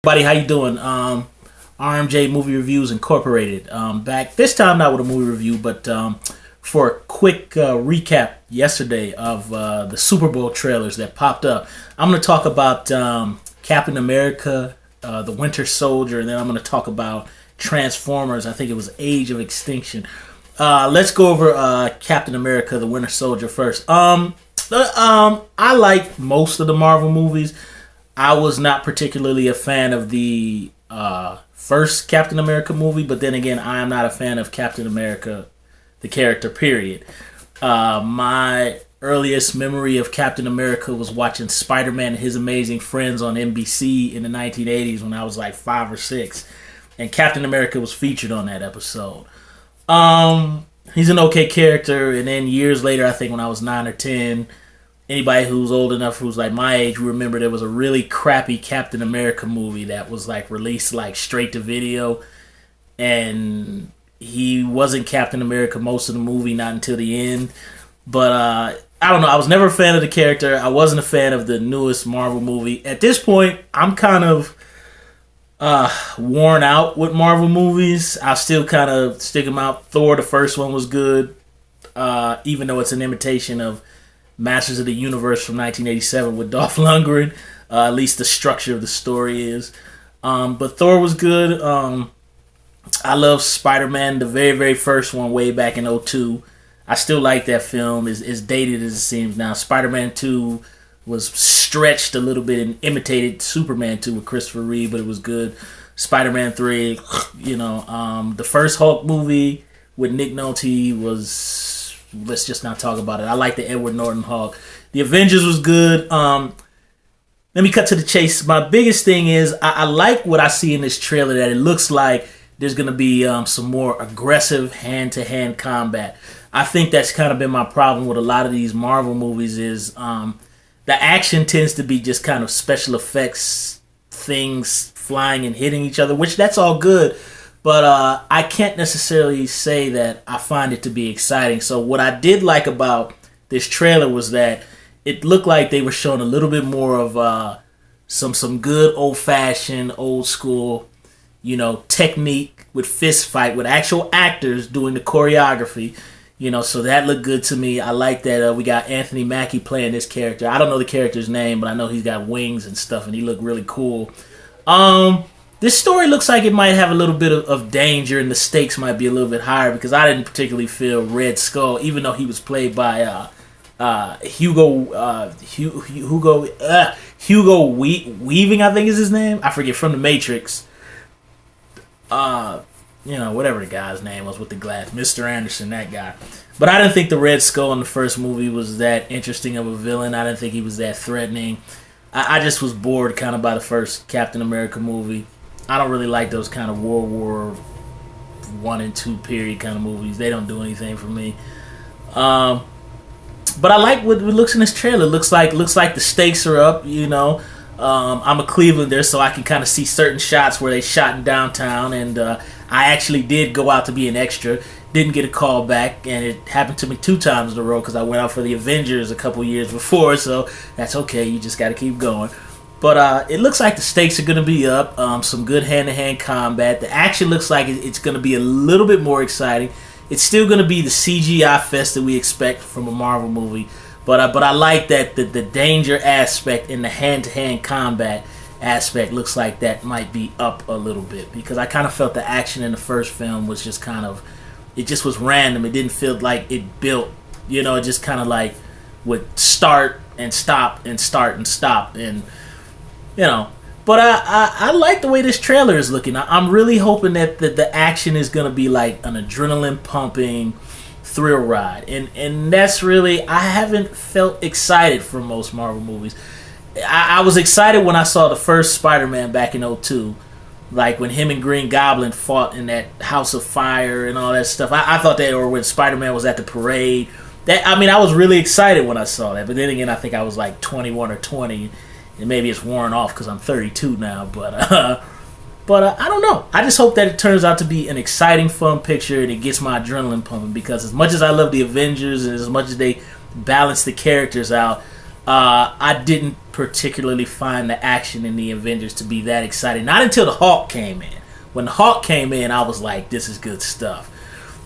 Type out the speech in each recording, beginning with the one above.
Buddy, how you doing? RMJ Movie Reviews Incorporated. Back this time not with a movie review, but for a quick recap yesterday of the Super Bowl trailers that popped up. I'm going to talk about Captain America, the Winter Soldier, and then I'm going to talk about Transformers. I think it was Age of Extinction. Let's go over Captain America, the Winter Soldier first. I like most of the Marvel movies. I was not particularly a fan of the first Captain America movie, but then again, I am not a fan of Captain America, the character, period. My earliest memory of Captain America was watching Spider-Man and His Amazing Friends on NBC in the 1980s when I was like 5 or 6. And Captain America was featured on that episode. He's an okay character, and then years later, I think when I was 9 or 10, anybody who's old enough, who's like my age, remember there was a really crappy Captain America movie that was like released like straight to video, and he wasn't Captain America most of the movie, not until the end. But I don't know, I was never a fan of the character. I wasn't a fan of the newest Marvel movie. At this point, I'm kind of worn out with Marvel movies. I still kind of stick them out. Thor, the first one was good, even though it's an imitation of Masters of the Universe from 1987 with Dolph Lundgren. At least the structure of the story is. But Thor was good. I love Spider-Man, the very, very first one way back in '02. I still like that film. As dated as it seems now. Spider-Man 2 was stretched a little bit and imitated Superman 2 with Christopher Reeve, but it was good. Spider-Man 3, the first Hulk movie with Nick Nolte was, let's just not talk about it. I like the Edward Norton Hulk. The Avengers was good. Let me cut to the chase. My biggest thing is I like what I see in this trailer, that it looks like there's going to be some more aggressive hand-to-hand combat. I think that's kind of been my problem with a lot of these Marvel movies is the action tends to be just kind of special effects, things flying and hitting each other, which that's all good. But I can't necessarily say that I find it to be exciting. So what I did like about this trailer was that it looked like they were showing a little bit more of some good old-fashioned, old-school, technique with fist fight, with actual actors doing the choreography. So that looked good to me. I like that we got Anthony Mackie playing this character. I don't know the character's name, but I know he's got wings and stuff, and he looked really cool. This story looks like it might have a little bit of danger, and the stakes might be a little bit higher, because I didn't particularly feel Red Skull, even though he was played by Hugo Weaving, I think is his name. I forget, from The Matrix. Whatever the guy's name was with the glass, Mr. Anderson, that guy. But I didn't think the Red Skull in the first movie was that interesting of a villain. I didn't think he was that threatening. I just was bored kind of by the first Captain America movie. I don't really like those kind of World War I and II period kind of movies. They don't do anything for me. But I like what looks in this trailer. Looks like the stakes are up. I'm a Clevelander, so I can kind of see certain shots where they shot in downtown, and I actually did go out to be an extra. Didn't get a call back, and it happened to me 2 times in a row because I went out for the Avengers a couple years before, so that's okay. You just got to keep going. But it looks like the stakes are going to be up. Some good hand-to-hand combat. The action looks like it's going to be a little bit more exciting. It's still going to be the CGI fest that we expect from a Marvel movie. But I like that the danger aspect and the hand-to-hand combat aspect looks like that might be up a little bit, because I kind of felt the action in the first film was just kind of, it just was random. It didn't feel like it built, it just kind of like would start and stop and start and stop, and But I like the way this trailer is looking. I'm really hoping that the action is going to be like an adrenaline pumping thrill ride, and that's really, I haven't felt excited for most Marvel movies. I was excited when I saw the first Spider-Man back in '02, like when him and Green Goblin fought in that House of Fire and all that stuff. I thought that, or when Spider-Man was at the parade. I was really excited when I saw that. But then again, I think I was like 21 or 20, and maybe it's worn off because I'm 32 now. But I don't know. I just hope that it turns out to be an exciting, fun picture, and it gets my adrenaline pumping. Because as much as I love the Avengers, and as much as they balance the characters out, I didn't particularly find the action in the Avengers to be that exciting. Not until the Hulk came in. When the Hulk came in, I was like, this is good stuff.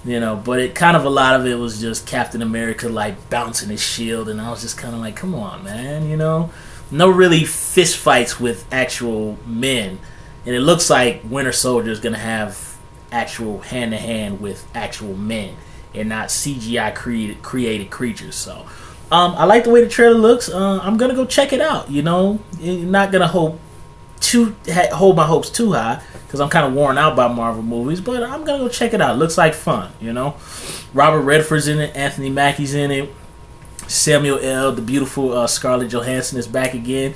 But it kind of, a lot of it was just Captain America like bouncing his shield, and I was just kind of like, come on, man, no really fist fights with actual men, and it looks like Winter Soldier is gonna have actual hand to hand with actual men and not CGI created creatures. So I like the way the trailer looks. I'm gonna go check it out. Not gonna hold my hopes too high, because I'm kind of worn out by Marvel movies, but I'm gonna go check it out. It looks like fun. Robert Redford's in it, Anthony Mackie's in it, Samuel L., the beautiful Scarlett Johansson is back again.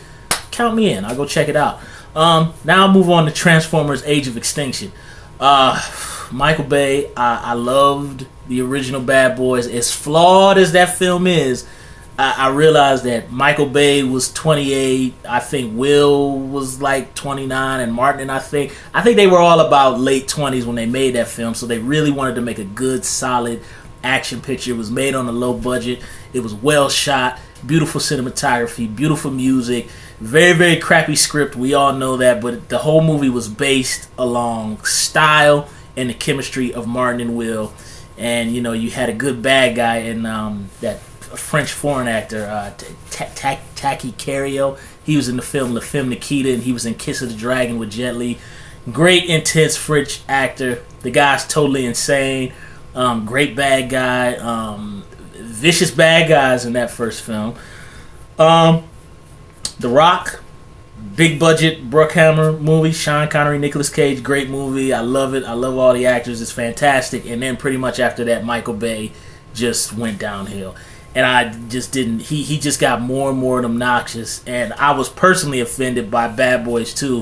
Count me in. I'll go check it out. Now I'll move on to Transformers: Age of Extinction. Michael Bay, I loved the original Bad Boys. As flawed as that film is, I realized that Michael Bay was 28. I think Will was like 29, and Martin, I think they were all about late 20s when they made that film. So they really wanted to make a good, solid action picture. It was made on a low budget. It was well shot, beautiful cinematography, beautiful music. Very, very crappy script. We all know that, but the whole movie was based along style and the chemistry of Martin and Will. And you had a good bad guy in that French foreign actor, Taki Cario. He was in the film La Femme Nikita, and he was in Kiss of the Dragon with Jet Li. Great, intense French actor. The guy's totally insane. Great bad guy. Vicious bad guys in that first film. The Rock, big budget Bruckhammer movie. Sean Connery, Nicolas Cage, great movie. I love it. I love all the actors. It's fantastic. And then pretty much after that, Michael Bay just went downhill. And I just didn't. He just got more and more obnoxious. And I was personally offended by Bad Boys 2,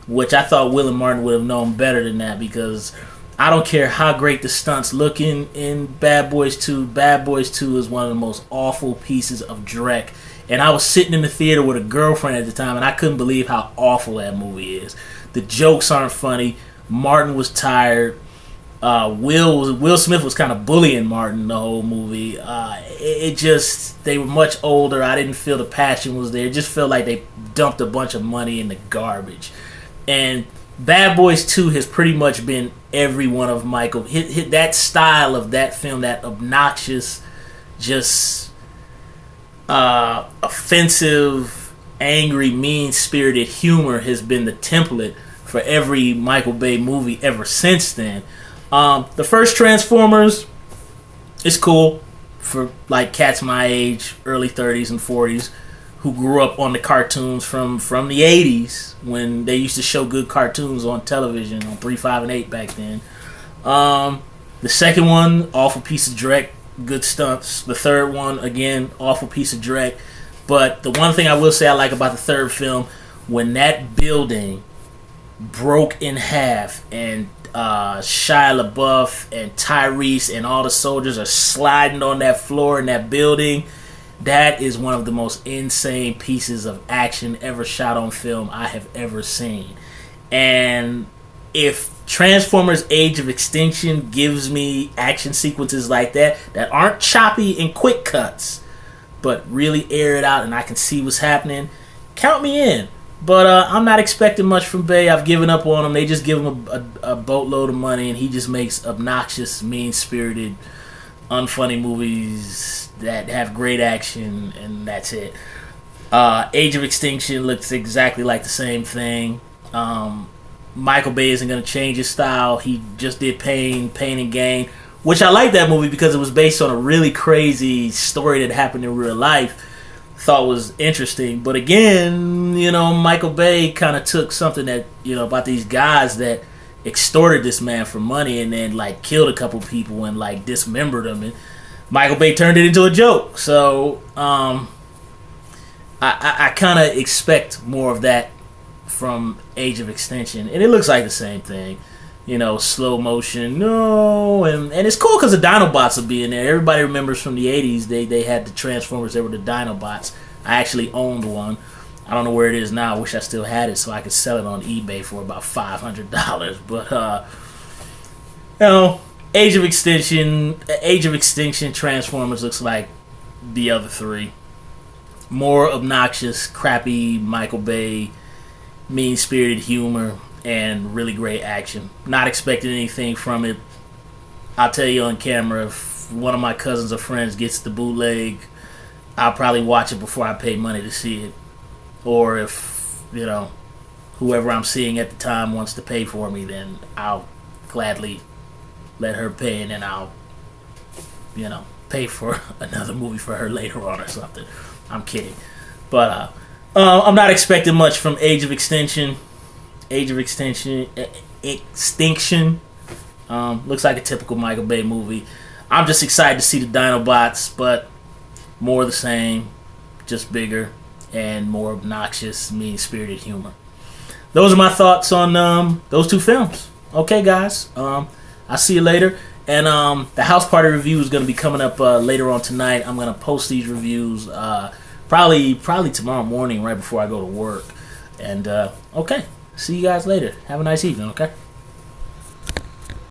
which I thought Will and Martin would have known better than that, because I don't care how great the stunts look in Bad Boys 2. Bad Boys 2 is one of the most awful pieces of dreck. And I was sitting in the theater with a girlfriend at the time, and I couldn't believe how awful that movie is. The jokes aren't funny. Martin was tired. Will Smith was kind of bullying Martin the whole movie. They were much older. I didn't feel the passion was there. It just felt like they dumped a bunch of money in the garbage. And Bad Boys 2 has pretty much been every one of Michael. That style of that film, that obnoxious, just offensive, angry, mean-spirited humor has been the template for every Michael Bay movie ever since then. The first Transformers is cool for like cats my age, early 30s and 40s, who grew up on the cartoons from the 80s when they used to show good cartoons on television on 3, 5, and 8 back then. The second one, awful piece of dreck, good stunts. The third one, again, awful piece of dreck. But the one thing I will say I like about the third film, when that building broke in half and Shia LaBeouf and Tyrese and all the soldiers are sliding on that floor in that building, that is one of the most insane pieces of action ever shot on film I have ever seen. And if Transformers Age of Extinction gives me action sequences like that aren't choppy and quick cuts, but really air it out and I can see what's happening, count me in. But I'm not expecting much from Bay. I've given up on him. They just give him a boatload of money, and he just makes obnoxious, mean-spirited, unfunny movies that have great action, and that's it. Age of Extinction looks exactly like the same thing. Michael Bay isn't going to change his style. He just did Pain and Gain, which I like that movie because it was based on a really crazy story that happened in real life. Thought was interesting. But again, Michael Bay kind of took something that, about these guys that extorted this man for money and then, killed a couple people and, dismembered them. And Michael Bay turned it into a joke. So, I kind of expect more of that from Age of Extinction. And it looks like the same thing. Slow motion, no. And it's cool because the Dinobots will be in there. Everybody remembers from the 80s, they had the Transformers, they were the Dinobots. I actually owned one. I don't know where it is now. I wish I still had it so I could sell it on eBay for about $500. But, Age of Extinction Transformers looks like the other three. more obnoxious, crappy Michael Bay, mean-spirited humor, and really great action. Not expecting anything from it. I'll tell you on camera, if one of my cousins or friends gets the bootleg, I'll probably watch it before I pay money to see it. Or if, whoever I'm seeing at the time wants to pay for me, then I'll gladly let her pay, and then I'll, pay for another movie for her later on or something. I'm kidding. But I'm not expecting much from Age of Extinction. Extinction. Looks like a typical Michael Bay movie. I'm just excited to see the Dinobots, but more of the same, just bigger and more obnoxious, mean-spirited humor. Those are my thoughts on those two films. Okay, guys. I'll see you later. And the House Party review is going to be coming up later on tonight. I'm going to post these reviews probably tomorrow morning right before I go to work. And, okay. See you guys later. Have a nice evening, okay?